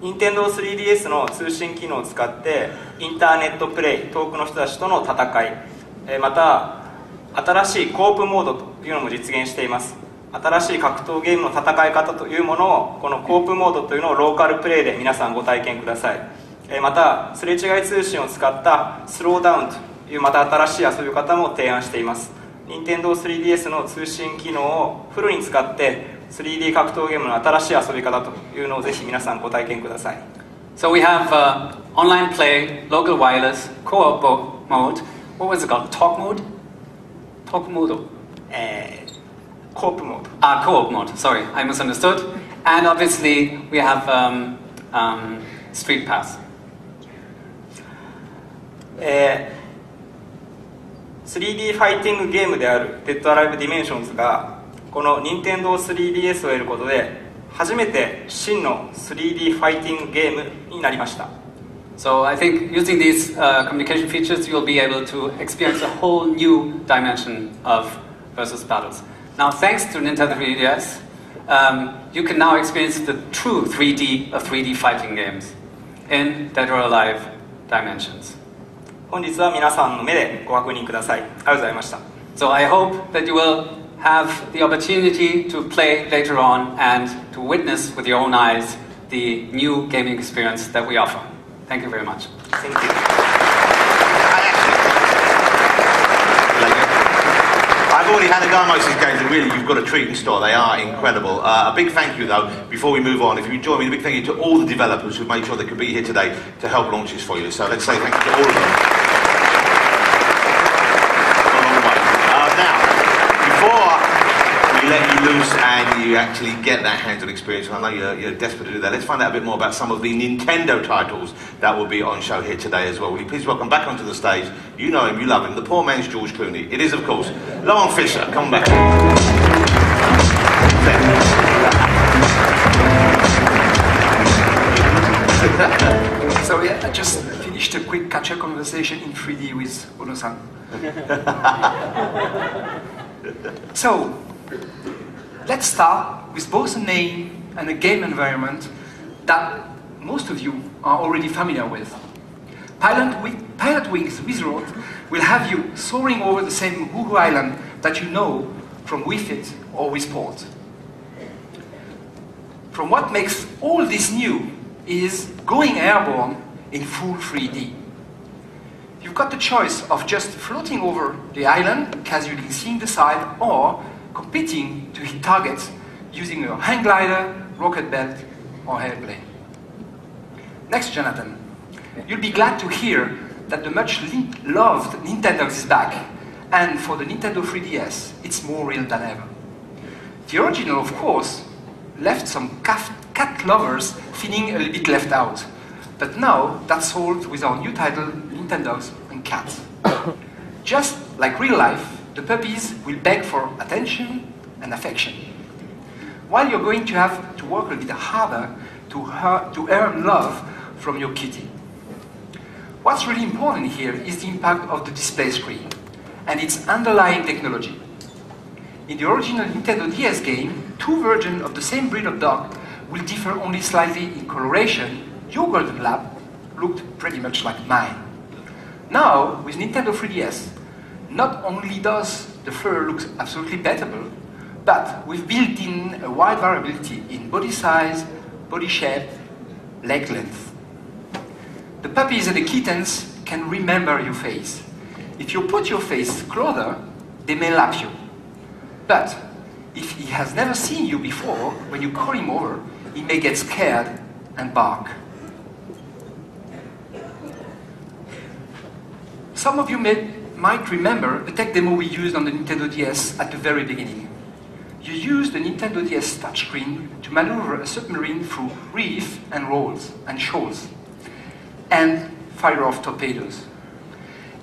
任天堂 3DS の通信機能を使ってインターネットプレイ、遠くの人たちとの戦い、また新しいコープモードというのも実現しています。新しい格闘ゲームの戦い方というものを、このコープモードというのをローカルプレイで皆さんご体験ください。またすれ違い通信を使ったスローダウンというまた新しい遊び方も提案しています。任天堂 3DS の通信機能をフルに使って 3D 格闘ゲームの新しい遊び方というのをぜひ皆さんご体験ください。So we have online play, local wireless, co-op mode. What was it called? Talk mode? Talk mode? Co-op mode. Co-op mode. Sorry, I misunderstood. And obviously we have Street Pass. 3D ファイティングゲームであるデッドアライブディメンションズがこの任天堂 3DS を得ることで初めて真の 3D ファイティングゲームになりました。So I think using these communication features, you'll be able to experience a whole new dimension of versus battles. Now, thanks to Nintendo 3DS, you can now experience the true 3D of 3D fighting games in Dead or Alive dimensions. 本日は皆さんの目でご確認ください。ありがとうございました。So I hope that you will have the opportunity to play later on and to witness with your own eyes the new gaming experience that we offer. Thank you very much. Thank you. I've already had a go at most of these games, and really, you've got a treat in store. They are incredible. A big thank you, though, before we move on. If you join me, a big thank you to all the developers who made sure they could be here today to help launch this for you. So let's say thank you to all of them. Let you loose and you actually get that hands-on experience. I know you're desperate to do that. Let's find out a bit more about some of the Nintendo titles that will be on show here today as well. Will you please welcome back onto the stage, you know him, you love him, the poor man's George Clooney. It is, of course, Lauren Fisher. Come back. So yeah, I just finished a quick catch-up conversation in 3D with Ono-san. So, let's start with both a name and a game environment that most of you are already familiar with. Pilot Wings Resort will have you soaring over the same Wuhu Island that you know from Wii Fit or Wii Sport. From what makes all this new is going airborne in full 3D. You've got the choice of just floating over the island, casually seeing the side, or competing to hit targets using your hang glider, rocket belt, or airplane. Next, Jonathan, you'll be glad to hear that the much-loved Nintendo is back, and for the Nintendo 3DS, it's more real than ever. The original, of course, left some cat lovers feeling a little bit left out, but now that's solved with our new title, Nintendogs and Cats. Just like real life, the puppies will beg for attention and affection, while you're going to have to work a bit harder to earn love from your kitty. What's really important here is the impact of the display screen and its underlying technology. In the original Nintendo DS game, two versions of the same breed of dog will differ only slightly in coloration. Your Golden Lab looked pretty much like mine. Now, with Nintendo 3DS, not only does the fur look absolutely bettable, but we've built in a wide variability in body size, body shape, leg length. The puppies and the kittens can remember your face. If you put your face closer, they may lap you. But if he has never seen you before, when you call him over, he may get scared and bark. Some of you might remember a tech demo we used on the Nintendo DS at the very beginning. You used the Nintendo DS touchscreen to maneuver a submarine through reef and rolls and shoals, and fire off torpedoes.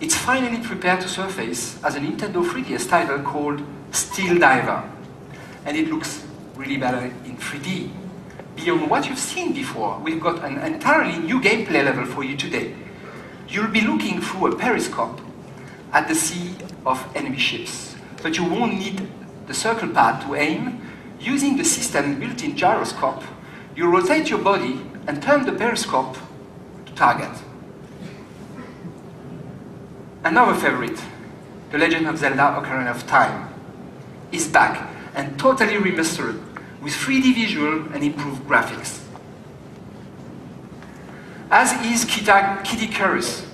It's finally prepared to surface as a Nintendo 3DS title called Steel Diver, and it looks really better in 3D. Beyond what you've seen before, we've got an entirely new gameplay level for you today. You'll be looking through a periscope at the sea of enemy ships, but you won't need the circle pad to aim. using the system's built-in gyroscope, you rotate your body and turn the periscope to target. Another favorite, The Legend of Zelda: Ocarina of Time, is back and totally remastered with 3D visual and improved graphics. As is Kid Icarus.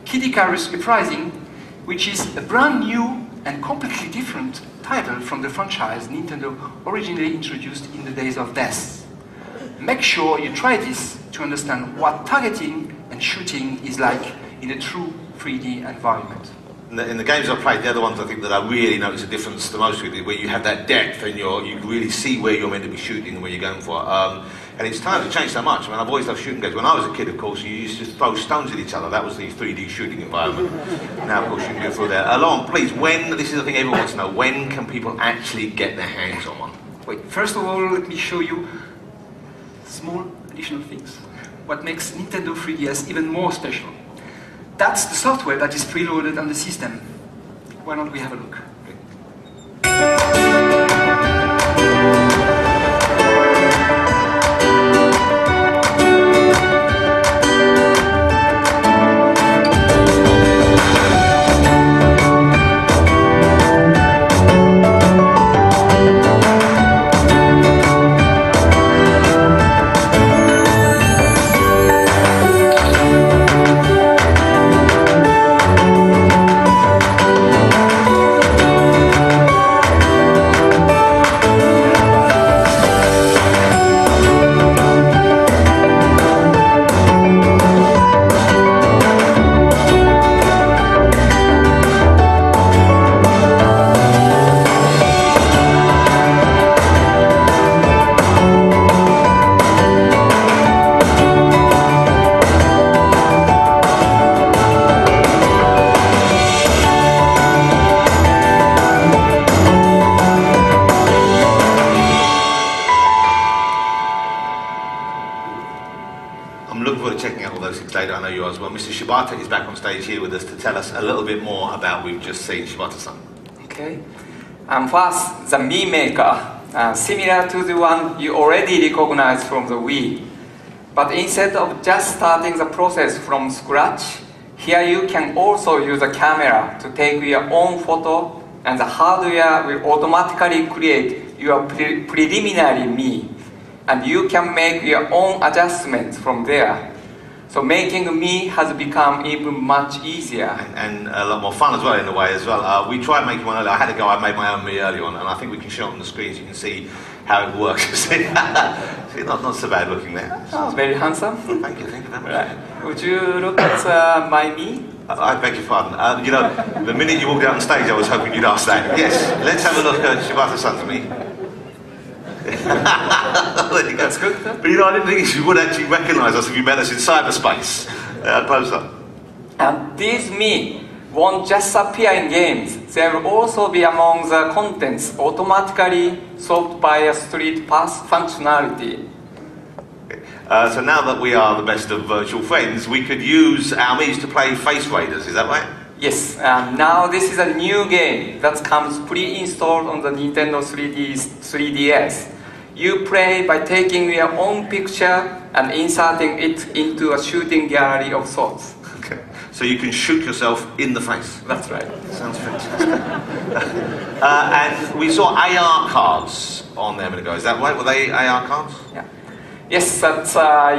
Kid Icarus Uprising, which is a brand new and completely different title from the franchise Nintendo originally introduced in the days of NES. Make sure you try this to understand what targeting and shooting is like in a true 3D environment. In the games I've played, the other ones I think that I really notice a difference the most with, where you have that depth and you really see where you're meant to be shooting and where you're going for. And it's time to change so much. I mean, I've always loved shooting games. When I was a kid, of course, you used to throw stones at each other. That was the 3D shooting environment. Now, of course, you can go through there. Alon, please, this is the thing everyone wants to know, when can people actually get their hands on one? Wait, first of all, let me show you small additional things. What makes Nintendo 3DS even more special. That's the software that is preloaded on the system. Why don't we have a look? Mr. Shibata is back on stage here with us to tell us a little bit more about what we've just seen. Shibata-san. Okay. First, the Mii Maker, similar to the one you already recognize from the Wii. But instead of just starting the process from scratch, here you can also use a camera to take your own photo, and the hardware will automatically create your preliminary Mii. And you can make your own adjustments from there. So making Mii has become even much easier. And a lot more fun as well in a way as well. We tried making one earlier. I had to go, I made my own Mii earlier on, and I think we can show it on the screen so you can see how it works. See, not so bad looking there. Oh, very handsome. Thank you very much. Right. Would you look at my Mii? I beg your pardon. You know, the minute you walked out on stage, I was hoping you'd ask that. Yes, let's have a look at Shibata-san's Mii. There you go. That's good. But you know, I didn't think you would actually recognise us if you met us in cyberspace. Close up. And these Mii won't just appear in games. They will also be among the contents automatically solved by a street pass functionality. So now that we are the best of virtual friends, we could use our Miis to play Face Raiders, is that right? Yes, now this is a new game that comes pre-installed on the Nintendo 3DS. You play by taking your own picture and inserting it into a shooting gallery of sorts. Okay. So you can shoot yourself in the face. That's right. Sounds fantastic. And we saw AR cards on there a minute ago. Is that right? Were they AR cards? Yeah. Yes, but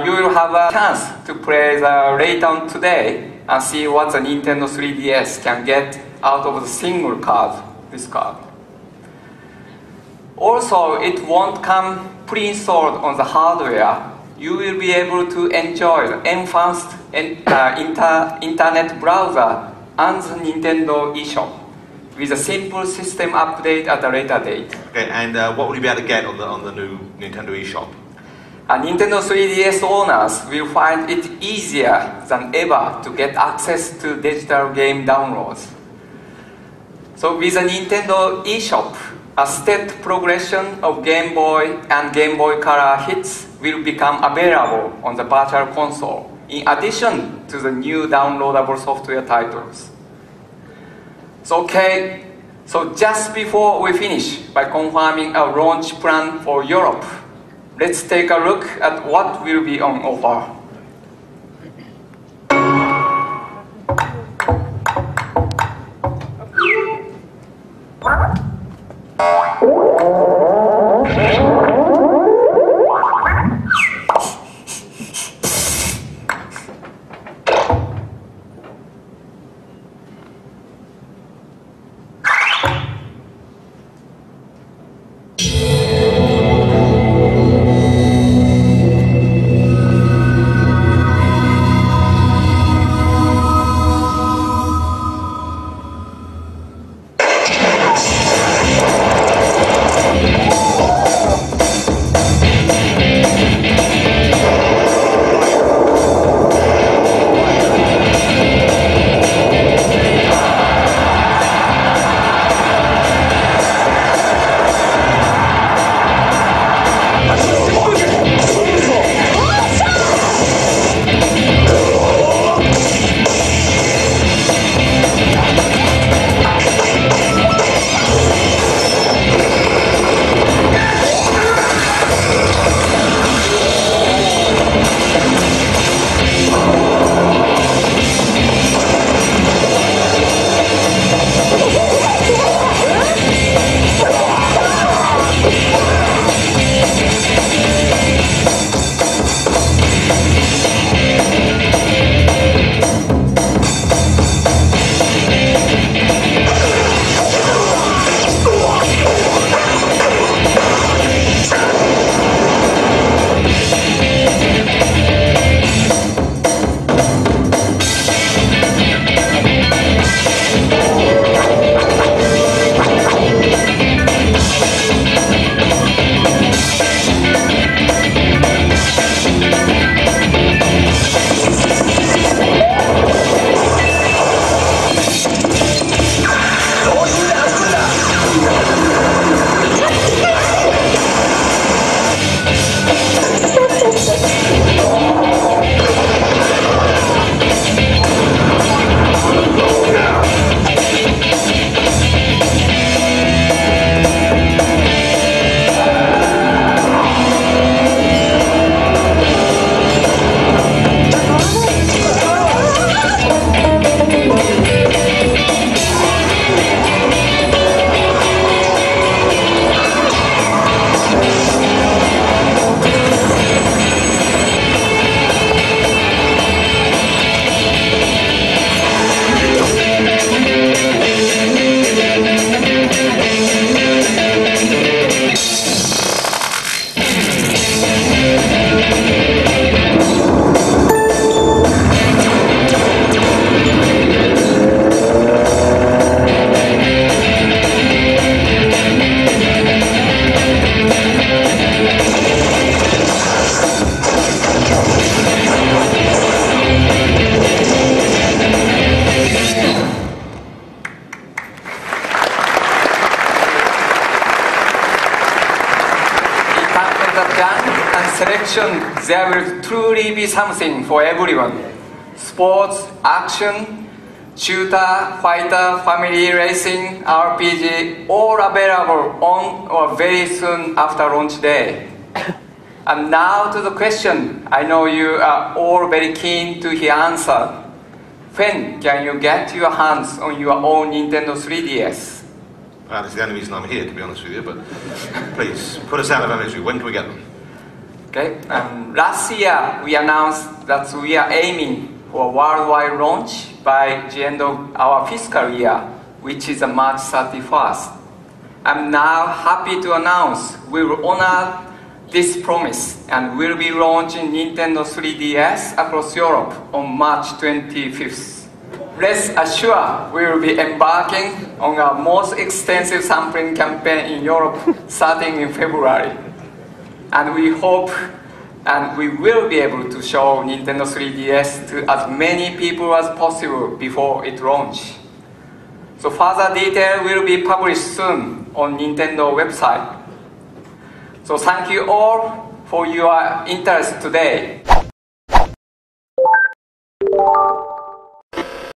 you will have a chance to play later on today and see what the Nintendo 3DS can get out of the single card, this card. Also, it won't come pre-installed on the hardware. You will be able to enjoy the enhanced internet browser and the Nintendo eShop with a simple system update at a later date. Okay, and what will you be able to get on the new Nintendo eShop? Nintendo 3DS owners will find it easier than ever to get access to digital game downloads. So with the Nintendo eShop, a stepped progression of Game Boy and Game Boy Color hits will become available on the Virtual Console, in addition to the new downloadable software titles. So okay, So just before we finish by confirming a launch plan for Europe, let's take a look at what will be on offer. There will truly be something for everyone. Sports, action, shooter, fighter, family racing, RPG, all available on or very soon after launch day. And now to the question I know you are all very keen to hear answer. When can you get your hands on your own Nintendo 3DS? That's the only reason I'm here, to be honest with you, but please, put us out of our misery. When can we get them? Okay. Last year, we announced that we are aiming for a worldwide launch by the end of our fiscal year, which is March 31st. I'm now happy to announce we will honor this promise and will be launching Nintendo 3DS across Europe on March 25th. Rest assured, we will be embarking on our most extensive sampling campaign in Europe starting in February. And we hope and we will be able to show Nintendo 3DS to as many people as possible before it launches. So further detail will be published soon on Nintendo website. So thank you all for your interest today.